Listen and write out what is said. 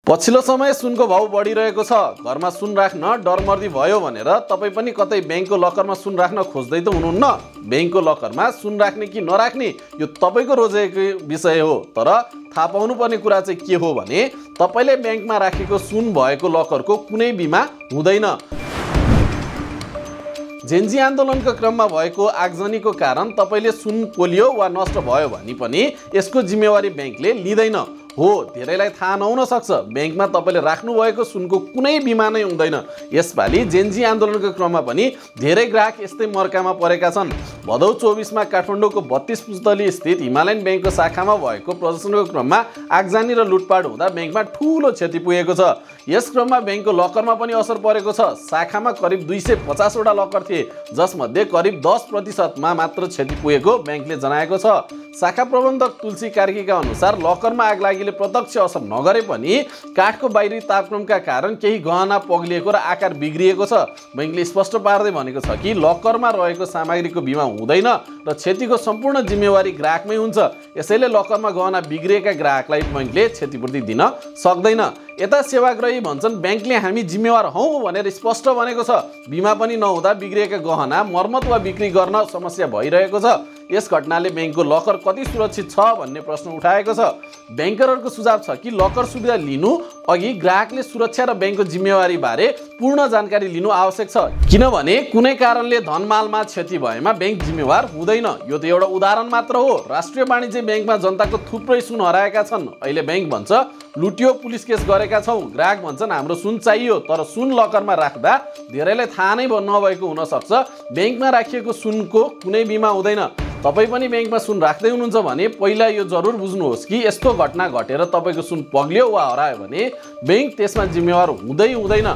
पछिल्लो समय सुनको भाउ बढिरहेको छ। घरमा सुन राख्न डरमर्दी भयो भनेर तपाई पनि कतै बैंकको लकरमा सुन राख्न खोज्दै त हुनुहुन्न। बैंकको लकरमा सुन राख्ने कि नराख्ने यो तपाईको रोजेको विषय हो। तर थाहा पाउनुपर्ने कुरा चाहिँ के हो भने तपाईले बैंकमा राखेको सुन भएको लकरको कुनै बिमा हुँदैन। जेन्जी आन्दोलनको क्रममा भएको आगजनीको कारण तपाईले सुन पोलियो वा नष्ट भयो भने पनि यसको जिम्मेवारी बैंकले लिँदैन। हो, धेरैलाई थाहा नहुन सक्छ, बैंकमा तपाईले राख्नु भएको सुनको कुनै बिमा नै हुँदैन। यसपालि जेन्जी आन्दोलनको क्रममा पनि धेरै ग्राहक यस्तै मर्कामा परेका छन्। भदौ 24 मा काठमाडौँको 32 पुस्तली स्थित हिमालयन बैंकको शाखामा भएको प्रदर्शनको क्रममा आगजनी र लुटपाट हुँदा बैंकमा ठूलो क्षति पुगेको छ। यस क्रममा बैंकको लकरमा पनि असर परेको छ। शाखामा करिब 250 वटा लकर थिए, जसमध्ये करिब 10% मा मात्र क्षति पुगेको बैंकले जनाएको छ। शाखा प्रबन्धक तुलसी कार्कीका अनुसार लकरमा आगलागीले प्रत्यक्ष असर नगरे पनि काठको बाहिरी तापक्रमका कारण केही गहना पग्लिएको र आकार बिग्रिएको छ। बैंकले स्पष्ट पार्दै भनेको छ कि लकरमा रहेको सामग्रीको बिमा हुँदैन र क्षतिको सम्पूर्ण जिम्मेवारी ग्राहकमै हुन्छ। यसैले लकरमा गहना बिग्रिएका ग्राहकलाई बैंकले क्षतिपूर्ति दिन सक्दैन। यता सेवाग्राही भन्छन् बैंकले हामी जिम्मेवार हौं भनेर स्पष्ट भनेको छ। बिमा पनि नहुँदा बिग्रिएका गहना मर्मत वा बिक्री गर्न समस्या भइरहेको छ। यस घटनाले बैंकको लकर कति सुरक्षित छ भन्ने प्रश्न उठाएको छ। बैंकरहरूको सुझाव छ कि लकर सुविधा लिनु अघि ग्राहकले सुरक्षा र बैंकको जिम्मेवारी बारे पूर्ण जानकारी लिनु आवश्यक छ। किनभने कुनै कारणले धनमालमा क्षति भएमा बैंक जिम्मेवार हुँदैन। यो त एउटा उदाहरण मात्र हो। राष्ट्रिय वाणिज्य बैंकमा जनताको थुप्रै सुन हराएका छन्। अहिले बैंक भन्छ लुटियो, पुलिस केस गरेका छौं। ग्राहक भन्छन् हाम्रो सुन चाहियो, तर सुन लकरमा राख्दा धेरैलाई थाहा नै नभएको हुन सक्छ बैंकमा राखिएको सुनको कुनै बिमा हुँदैन। तपाई पनि बैंकमा सुन राख्दै हुनुहुन्छ भने पहिला यो जरुर बुझ्नुहोस् कि यस्तो घटना घटेर तपाईको सुन पग्लियो वा हरायो भने बैंक त्यसमा जिम्मेवार हुँदैन।